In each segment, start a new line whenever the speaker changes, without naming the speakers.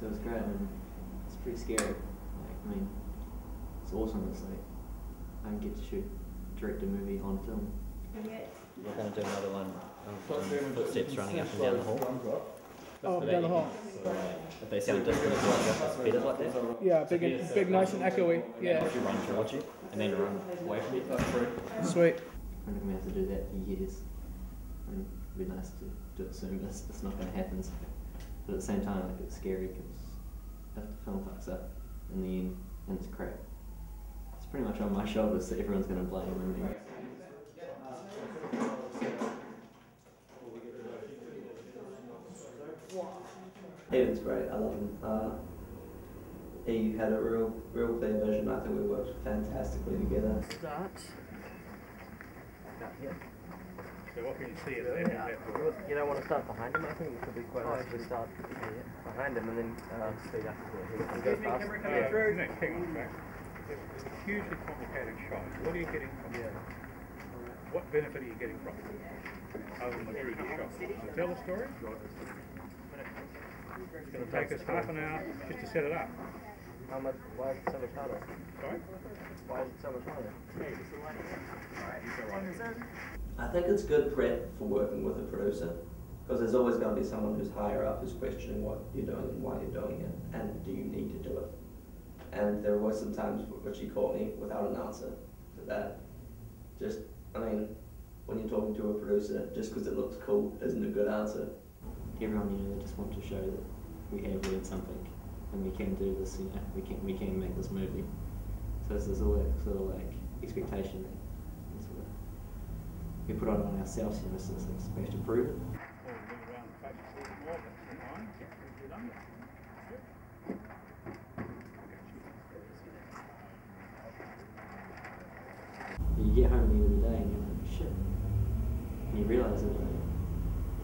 So it was great, and it's pretty scary. Like, I mean, it's awesome. It's like I can get to direct a movie on film.
We're going to do another one of footsteps running up and down the hall.
Oh, down the hall.
If they sound distant, it's better like that.
Yeah, big, nice and echoey. Yeah.
If you run towards you and then run away from you.
Sweet.
I'm going to have to do that for years. I mean, it'd be nice to do it soon, but it's not going to happen. So. But at the same time, like, it's scary because if the film fucks up in the end and it's crap, it's pretty much on my shoulders, so everyone's going to blame me.
Evan's great, I love him. He had a real clear vision. I think we worked fantastically together.
Start here.
So what can you see there?
You don't want to start behind him. I think it could be quite nice to start behind him and then speed up as he goes past.
Hang on, Max. It's a hugely complicated shot. What are you getting from it? What benefit are you getting from it? Other than the 3D shot. To tell the story? It's going to take us half an hour just to set it up.
Why is it so much harder?
Sorry?
Why is it so much harder?
I think it's good prep for working with a producer, because there's always going to be someone who's higher up who's questioning what you're doing and why you're doing it, and do you need to do it. And there were some times which he caught me without an answer to that. Just, I mean, when you're talking to a producer, just because it looks cool isn't a good answer.
Everyone, you know, they just want to show that we have learned something and we can do this, you know, we can make this movie. So there's all that sort of like expectation that sort of we put on ourselves, you know, so it's supposed to prove it. You get home at the end of the day and you're like, shit. And you realise that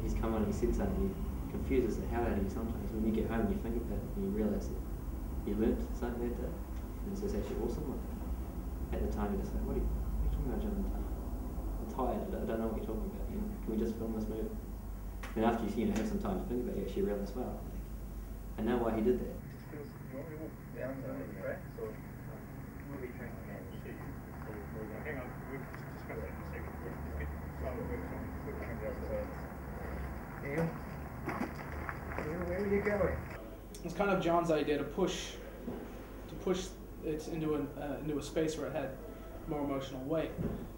he's come on and he said something, he confuses the hell out of you sometimes. When you get home and you think about it and you realise that you learnt something that day. And it's just actually awesome. Like, at the time you're just like, what are you talking about, John? I'm tired, I don't know what you're talking about. You know? Can we just film this movie? And after you have some time to think about it, you actually realise, wow, like, I know why he did that.
Hang on, we'll discuss that in a second.
Where are you going?
It's kind of John's idea to push it into a space where it had more emotional weight.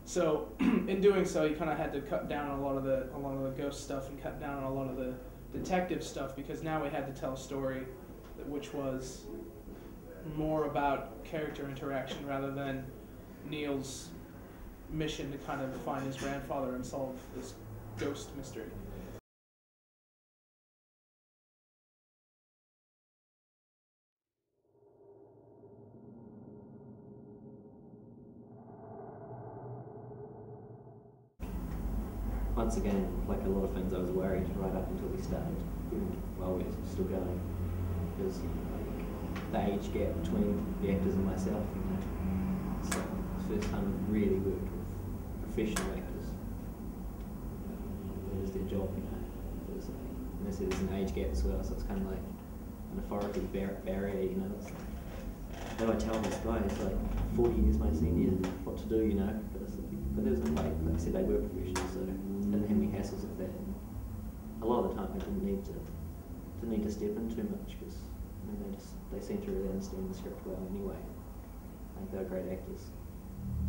So in doing so, he kind of had to cut down on a lot of the ghost stuff and cut down on a lot of the detective stuff, because now we had to tell a story which was more about character interaction rather than Neil's mission to kind of find his grandfather and solve this ghost mystery.
Once again, like a lot of things, I was worried right up until we started, even while we were still going, because like, the age gap between the actors and myself, you know. So it's the first time I've really worked with professional actors. It was their job, you know. It was like, and they said there's an age gap as well, so it's kind of like an authority barrier, you know. It's like, how do I tell this guy, he's like 40 years my senior, what to do, you know? But there was like I said, they were professionals, so I didn't have any hassles with that. And a lot of the time I didn't need to step in too much, because I mean, they seemed to really understand the script well anyway. Like, they were great actors.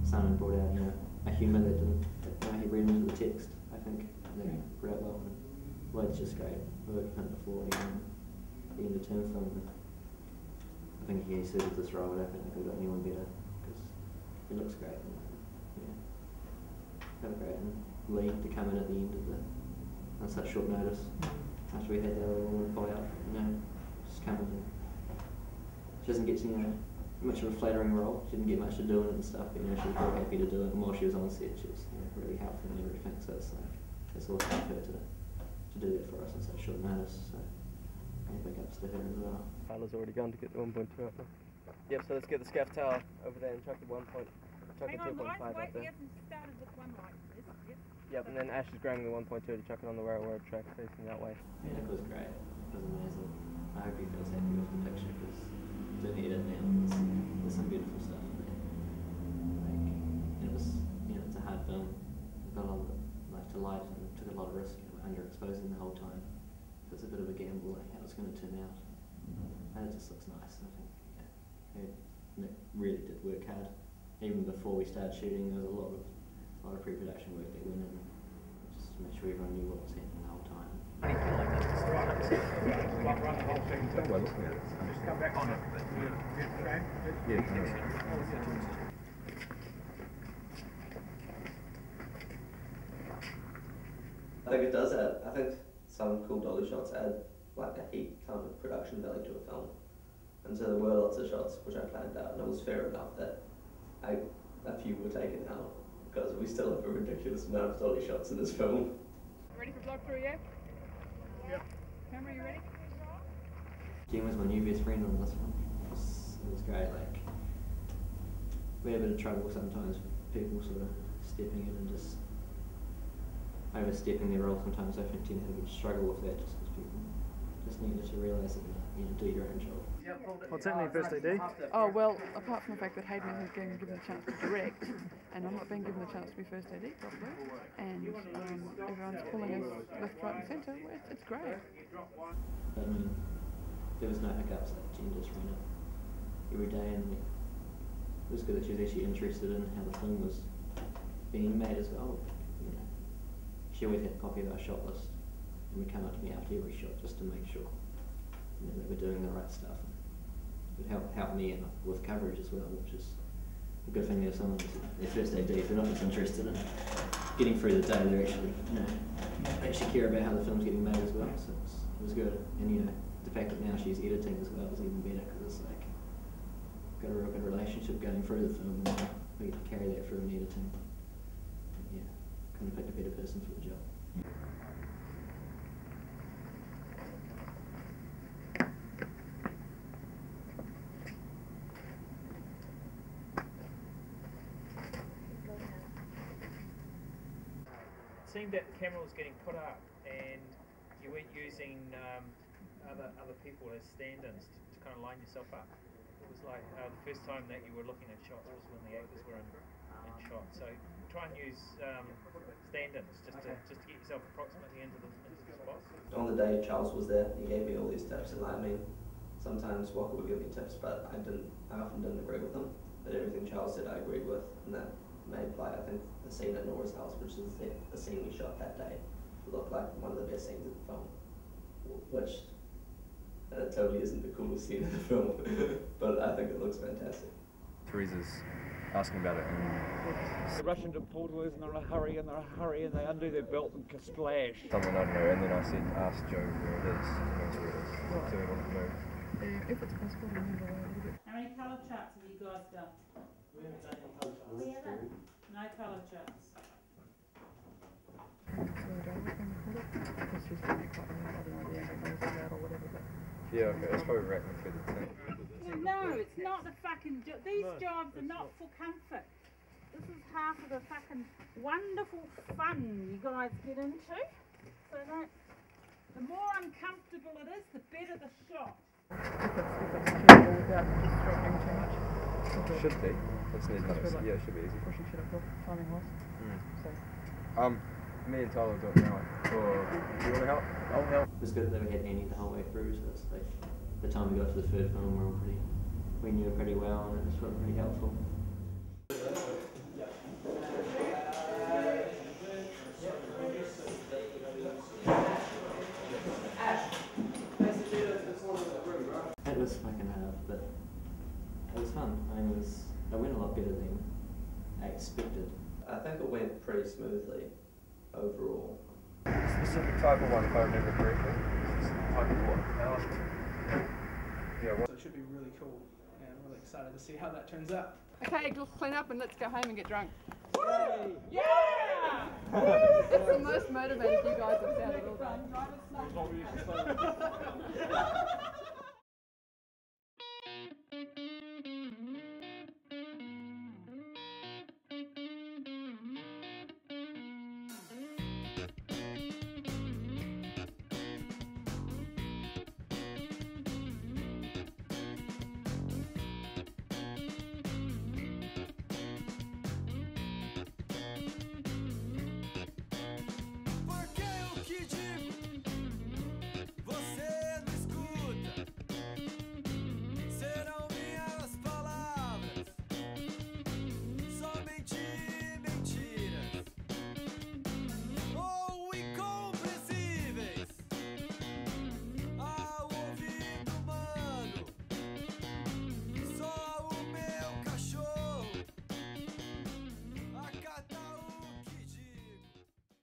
Simon brought out, you know, a humour that he read into the text, I think. They brought out well. And Lloyd's just great. I worked with him before the end of term film. I think he suited this role. I don't think they could have got anyone better, because he looks great. And, yeah, have a great lead to come in at the end of on such short notice. After we had the other woman pull out, you know, just come in. She doesn't get, you know, much of a flattering role. She didn't get much to do in it and stuff, but you know, she was very happy to do it. And while she was on set, she was, you know, really helpful and everything. So it's like, it's awesome of her to do that for us on such short notice. So big ups to her as well.
Tyler's already gone to get the 1.2 up there. Yep, so let's get the scaff tower over there and chuck the 1 point, chuck the 2.5 up there.
We haven't started with one like this.
Yep, and then Ash is grabbing the 1.2 to chuck it on the railroad track facing that way.
Yeah, it was great. It was amazing. I hope he feels happy with the picture because doing the edit now, there's some beautiful stuff in there. Like, it was, it's a hard film. I've got a lot of, to light and took a lot of risk, underexposing the whole time. So it's a bit of a gamble, like how it's going to turn out. And it just looks nice. I think, Nick really did work hard. Even before we started shooting, there was a lot of pre-production work that went in, just to make sure everyone knew what was happening the whole time.
Run the whole thing. Just come back on it.
I think it does add, I think some cool dolly shots add like a heap ton of production value to a film. And so there were lots of shots which I planned out, and it was fair enough that a few were taken out, because we still have a ridiculous amount of dolly shots in this film.
Ready for vlog through, yeah?
Yep.
Camera, you ready?
Jen was my new best friend on this one. It was great. Like, we had a bit of trouble sometimes with people sort of stepping in and just overstepping their role. Sometimes I think Jen had a bit of struggle with that, just because people just needed to realise that do your own job.
What's happening first AD?
Oh, well, apart from the fact that Hayden isn't getting given a chance to direct, and I'm not being given a chance to be first AD properly, and everyone's pulling us left, right and centre, it's great.
But there was no hiccups, like Jen just ran it every day, and it was good that she was actually interested in how the film was being made as well. She always had a copy of our shot list, and would come up to me after every shot just to make sure that we're doing the right stuff. It would help me with coverage as well, which is a good thing to have someone their first AD. If they're not just interested in getting through the day, they're actually actually care about how the film's getting made as well. So it was good, and the fact that now she's editing as well is even better, because it's like got a real good relationship going through the film, and we get to carry that through in editing. And kind of picked a better person for the job.
It seemed that the camera was getting put up and you weren't using other people as stand-ins to kind of line yourself up. It was like the first time that you were looking at shots was when the actors were in shot. So try and use stand-ins just to get yourself approximately into the spots.
On the day Charles was there, he gave me all these tips, and sometimes Walker would give me tips, but I often didn't agree with them. But everything Charles said I agreed with, and that made I think the scene at Nora's house, which is the scene we shot that day, looked like one of the best scenes of the film, which totally isn't the coolest scene in the film, but I think it looks fantastic.
Teresa's asking about it, and
They rush into portals and they're in a hurry and they undo their belt and splash.
someone I don't know, and then I said, ask Joe where it is, he knows where it is, so we want to move.
If it's possible to move away a little bit.
How many colour charts have you guys done?
We haven't done any colour charts.
We haven't. No colour charts.
So I don't know if I'm recorded, because she's doing it quite well, I don't know the angle knows about or whatever, but
Yeah, okay, that's probably right for the thing.
No, it's not the fucking these jobs are not for comfort. This is half of the fucking wonderful fun you guys get into. So the more uncomfortable it is, the better the shot.
if it's achievable without just struggling too much.
Should be. That's neat.
Like
Yeah, it should be easy.
pushing shit uphill, timing wise. So.
Me and Tyler do it now. Or do you want to help? I'll help.
It was good that we had Annie the whole way through, so it's like the time we got to the third film, we knew her pretty well, and it was pretty helpful. It was fucking hard, but it was fun. I mean, it went a lot better than I expected.
I think it went pretty smoothly overall.
Specific type of one, if I remember correctly. Specific type of one. Yeah.
So it should be really cool, and I'm really excited to see how that turns out.
Okay, let's clean up and let's go home and get drunk.
Yay!
Yeah! It's the most motivated you guys have sounded all day.